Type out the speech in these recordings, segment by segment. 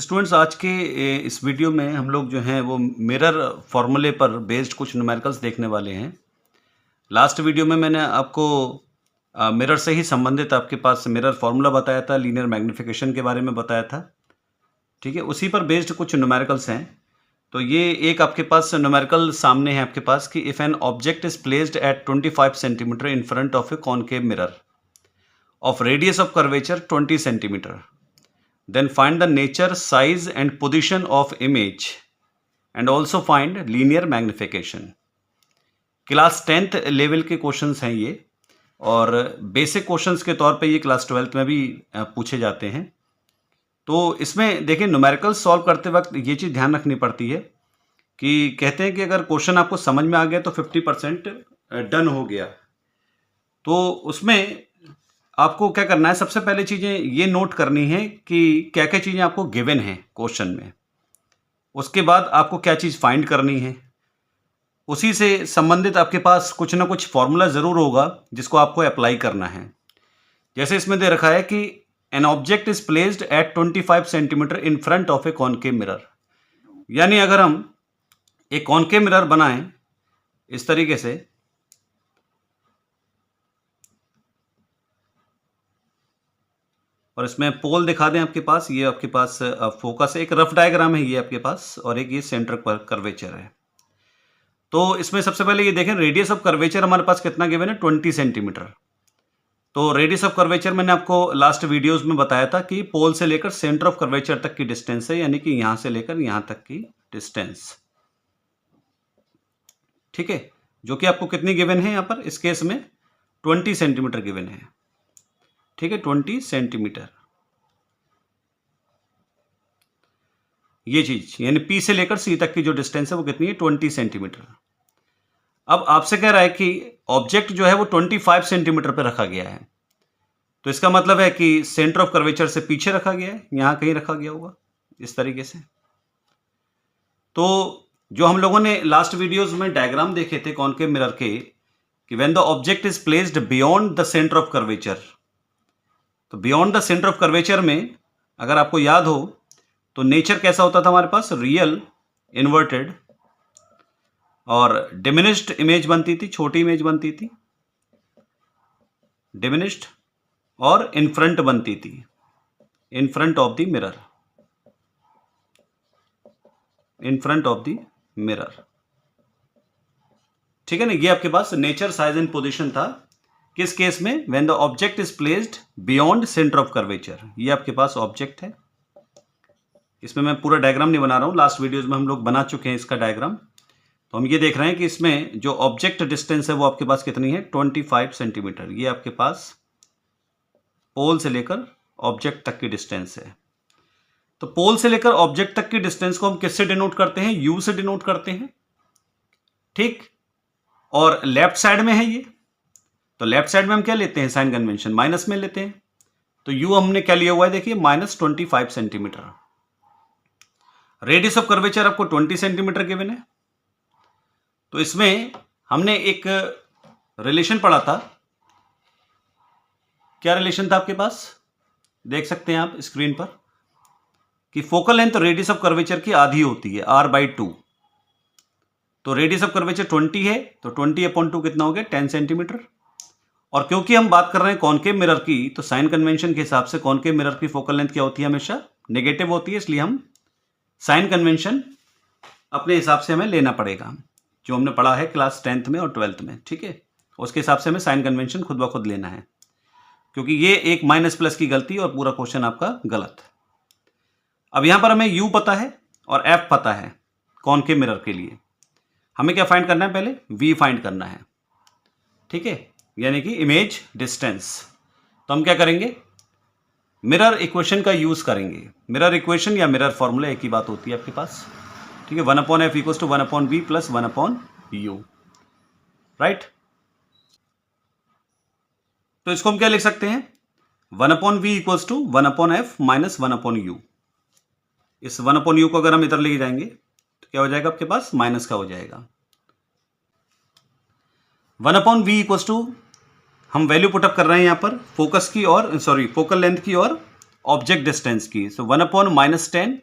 Students आज के इस वीडियो में हम लोग जो हैं वो मिरर फॉर्मूले पर बेस्ड कुछ न्यूमेरिकल्स देखने वाले हैं। लास्ट वीडियो में मैंने आपको मिरर से ही संबंधित आपके पास मिरर फॉर्मूला बताया था, लीनियर मैग्निफिकेशन के बारे में बताया था। ठीक है, उसी पर बेस्ड कुछ न्यूमेरिकल्स हैं। तो ये एक आपके पास न्यूमेरिकल सामने है आपके पास कि if an object is placed at 25 centimetre in front of A concave mirror of radius of curvature 20 centimetre, then find the nature, size and position of image and also find linear magnification। Class 10th level के questions हैं ये, और basic questions के तौर पे ये class 12th में भी पूछे जाते हैं। तो इसमें देखिए न्यूमेरिकल सॉल्व करते वक्त ये चीज़ ध्यान रखनी पड़ती है कि कहते हैं कि अगर क्वेश्चन आपको समझ में आ गया तो 50% डन हो गया। तो उसमें आपको क्या करना है, सबसे पहले चीज़ें ये नोट करनी है कि क्या क्या चीज़ें आपको गिवन हैं क्वेश्चन में। उसके बाद आपको क्या चीज़ फाइंड करनी है, उसी से संबंधित आपके पास कुछ ना कुछ फॉर्मूला ज़रूर होगा जिसको आपको अप्लाई करना है। जैसे इसमें दे रखा है कि an object is placed at 25 centimetre in front of A concave mirror, यानी अगर हम एक कॉनकेव मिरर बनाएं इस तरीके से, और इसमें पोल दिखा दें आपके पास, ये आपके पास फोकस है, एक रफ डायग्राम है ये आपके पास, और एक ये सेंटर पर कर्वेचर है। तो इसमें सबसे पहले ये देखें, रेडियस ऑफ कर्वेचर हमारे पास कितना गिवन है, 20 सेंटीमीटर। तो रेडियस ऑफ कर्वेचर मैंने आपको लास्ट वीडियोस में बताया था कि पोल से लेकर सेंटर ऑफ कर्वेचर तक की डिस्टेंस है, यानी कि यहां से लेकर यहां तक की डिस्टेंस। ठीक है, जो कि आपको कितनी गिवन है, यहां पर इस केस में 20 सेंटीमीटर गिवन है। ठीक है, 20 सेंटीमीटर ये चीज, यानी पी से लेकर सी तक की जो डिस्टेंस है वो कितनी है, 20 सेंटीमीटर। अब आपसे कह रहा है कि ऑब्जेक्ट जो है वो 25 सेंटीमीटर पे रखा गया है, तो इसका मतलब है कि सेंटर ऑफ कर्वेचर से पीछे रखा गया है, यहां कहीं रखा गया होगा इस तरीके से। तो जो हम लोगों ने लास्ट वीडियोस में डायग्राम देखे थे कॉनकेव मिरर के, कि when the object is placed beyond the centre of curvature, तो beyond the centre of curvature में अगर आपको याद हो तो नेचर कैसा होता था हमारे पास, रियल, इन्वर्टेड और डिमिनिश्ड इमेज बनती थी, छोटी इमेज बनती थी, डिमिनिश्ड, और इन फ्रंट बनती थी, इन front of the mirror, in front of the mirror. ठीक है ना, ये आपके पास नेचर, साइज एंड पोजीशन था। किस केस में, when the object is placed beyond centre of curvature. ये आपके पास ऑब्जेक्ट है, इसमें मैं पूरा डायग्राम नहीं बना रहा हूं, लास्ट वीडियोस में हम लोग बना चुके हैं इसका डायग्राम। तो हम ये देख रहे हैं कि इसमें जो ऑब्जेक्ट डिस्टेंस है वो आपके पास कितनी है, 25 सेंटीमीटर। ये आपके पास पोल से लेकर ऑब्जेक्ट तक की डिस्टेंस है। तो पोल से लेकर ऑब्जेक्ट तक की डिस्टेंस को हम किससे डिनोट करते हैं, यू से डिनोट करते हैं। ठीक, और लेफ्ट साइड में है ये, तो लेफ्ट साइड में हम क्या लेते हैं, साइन कन्वेंशन, माइनस में लेते हैं। तो यू हमने क्या लिया हुआ है, देखिए -25 सेंटीमीटर। रेडियस ऑफ कर्वेचर आपको 20 सेंटीमीटर गिवन है। तो इसमें हमने एक रिलेशन पढ़ा था, क्या रिलेशन था आपके पास, देख सकते हैं आप स्क्रीन पर, कि focal length radius of curvature की आधी होती है, r/2। तो रेडियस ऑफ कर्वेचर 20 है, तो 20/2 कितना हो गया, 10 सेंटीमीटर। और क्योंकि हम बात कर रहे हैं कॉनकेव मिरर की, तो साइन कन्वेंशन के हिसाब से कॉनकेव मिरर की फोकल लेंथ क्या होती है, हमेशा नेगेटिव होती है, इसलिए हम साइन कन्वेंशन अपने हिसाब से हमें लेना पड़ेगा, जो हमने पढ़ा है क्लास 10th में और 12th में। ठीक है, उसके हिसाब से हमें साइन कन्वेंशन खुद ब खुद लेना है, क्योंकि ये एक माइनस प्लस की गलती और पूरा क्वेश्चन आपका गलत। अब यहां पर हमें यू पता है और एफ पता है कॉनकेव मिरर के लिए। हमें क्या फाइंड करना है, पहले वी फाइंड करना है। ठीक है, यानी कि इमेज डिस्टेंस। तो हम क्या करेंगे, मिरर इक्वेशन का यूज करेंगे। मिरर इक्वेशन या मिरर फॉर्मूला एक ही बात होती है आपके पास। ठीक है, 1/f = 1/v + 1/u, राइट। तो इसको हम क्या लिख सकते हैं, 1/v = 1/f - 1/u। इस 1/u को अगर हम इधर लेके जाएंगे तो क्या हो जाएगा, आपके पास माइनस का हो जाएगा। 1/v = हम वैल्यू पुटअप कर रहे हैं यहां पर फोकस की और फोकल लेंथ की और ऑब्जेक्ट डिस्टेंस की। सो 1/-10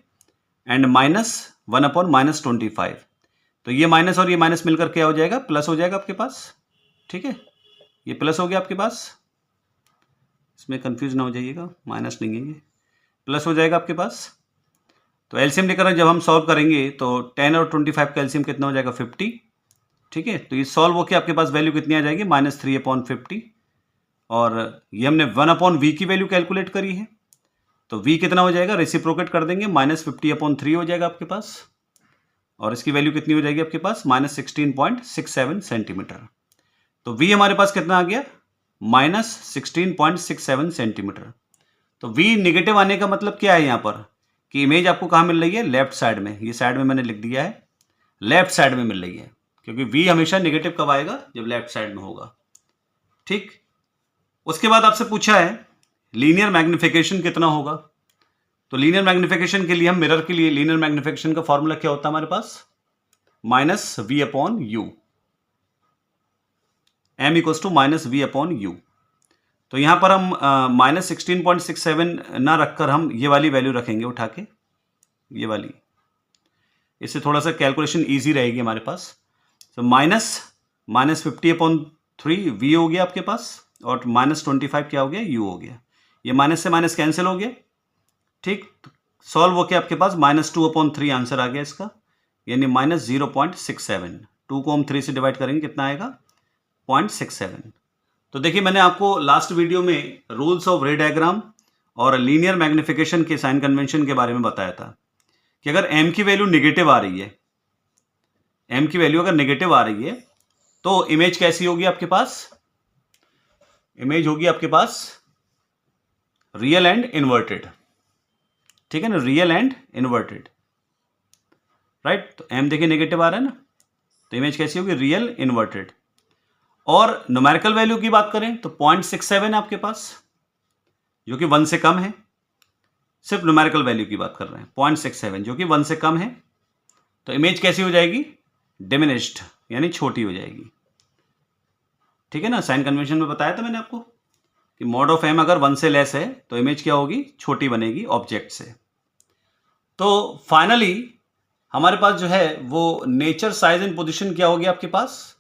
एंड -1/-25। तो ये माइनस और ये माइनस मिलकर क्या हो जाएगा, प्लस हो जाएगा आपके पास। ठीक है, ये प्लस हो गया आपके पास, इसमें कंफ्यूज ना हो जाइएगा, माइनस नहीं है ये, प्लस हो जाएगा आपके पास। तो एलसीएम लेकर जब हम सॉल्व करेंगे तो 10 और 25 का एलसीएम कितना हो जाएगा, 50। ठीक है, तो ये सॉल्व होकर आपके पास वैल्यू कितनी आ जाएगी, -3/50। और ये हमने 1/v की वैल्यू कैलकुलेट करी है, तो v कितना हो जाएगा, रेसिप्रोकेट कर देंगे, -50/3 हो जाएगा आपके पास। और इसकी वैल्यू कितनी हो जाएगी आपके पास, -16.67 सेंटीमीटर। तो v हमारे पास कितना आ गया, -16.67 सेंटीमीटर। तो v निगेटिव आने का मतलब क्या है यहाँ पर, कि इमेज आपको कहाँ मिल रही है, लेफ्ट साइड में। ये साइड में मैंने लिख दिया है, लेफ्ट साइड में मिल रही है, क्योंकि v हमेशा निगेटिव कब आएगा, जब लेफ्ट साइड में होगा। ठीक, उसके बाद आपसे पूछा है लीनियर मैग्निफिकेशन कितना होगा। तो लीनियर मैग्निफिकेशन के लिए हम मिरर के लिए लीनियर मैग्निफिकेशन का फॉर्मूला क्या होता है हमारे पास, -v/u, m = -v/u। तो यहां पर हम -16.67 ना रखकर हम ये वाली वैल्यू रखेंगे उठा के, ये वाली, इससे थोड़ा सा कैलकुलेशन इजी रहेगी हमारे पास। तो -50/3 v हो गया आपके पास, और -25 क्या हो गया, u हो गया। ये माइनस से माइनस कैंसिल हो गया। ठीक, सॉल्व होके आपके पास -2/3 आंसर आ गया इसका, यानी -0.67। 2 को हम 3 से डिवाइड करेंगे, कितना आएगा, 0.67। तो देखिए, मैंने आपको लास्ट वीडियो में रूल्स ऑफ रे डायग्राम और लीनियर मैग्निफिकेशन के साइन कन्वेंशन के बारे में बताया था कि अगर m की वैल्यू निगेटिव आ रही है, m की वैल्यू अगर निगेटिव आ रही है तो इमेज कैसी होगी आपके पास, इमेज होगी आपके पास रियल एंड इन्वर्टेड। ठीक है ना, रियल एंड इन्वर्टेड, राइट। तो m देखिए निगेटिव आ रहा है ना, तो इमेज कैसी होगी, रियल इन्वर्टेड। और न्यूमेरिकल वैल्यू की बात करें तो 0.67 है आपके पास, जो कि 1 से कम है। सिर्फ न्यूमेरिकल वैल्यू की बात कर रहे हैं, 0.67 जो कि 1 से कम है। तो इमेज कैसी हो जाएगी, डिमिनिश्ड, यानी छोटी हो जाएगी। ठीक है ना, साइन कन्वेंशन में बताया था मैंने आपको कि मॉड ऑफ m अगर 1 से लेस है तो इमेज क्या होगी, छोटी बनेगी ऑब्जेक्ट से। तो फाइनली हमारे पास जो है वो नेचर, साइज एंड पोजीशन क्या हो गया आपके पास,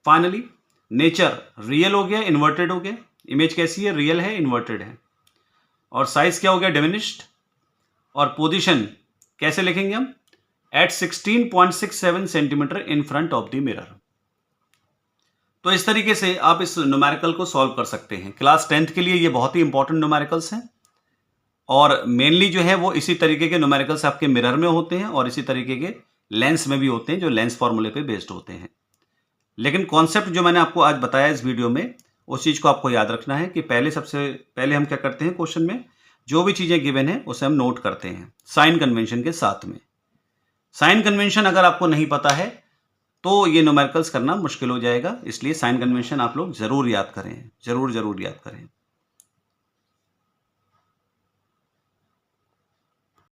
फाइनली नेचर रियल हो गया, इन्वर्टेड हो गया। इमेज कैसी है, रियल है, इन्वर्टेड है। और साइज क्या हो गया, डिमिनिश्ड। और पोजीशन कैसे लिखेंगे हम, at 16.67 centimetre in front of the mirror. तो इस तरीके से आप इस न्यूमेरिकल को सॉल्व कर सकते हैं। क्लास 10th के लिए ये बहुत ही इंपॉर्टेंट न्यूमेरिकल्स हैं, और मेनली जो है वो इसी तरीके के न्यूमेरिकल्स आपके मिरर में होते हैं, और इसी तरीके के लेंस में भी होते हैं, जो लेंस फॉर्मूले पे बेस्ड होते हैं। लेकिन कॉन्सेप्ट जो मैंने आपको आज बताया इस वीडियो में, उस चीज़ को आपको याद रखना है कि सबसे पहले हम क्या करते हैं, क्वेश्चन में जो भी चीज़ें गिवन है उसे हम नोट करते हैं साइन कन्वेंशन के साथ में। साइन कन्वेंशन अगर आपको नहीं पता है तो ये न्यूमेरिकल्स करना मुश्किल हो जाएगा, इसलिए साइन कन्वेंशन आप लोग जरूर याद करें, जरूर याद करें।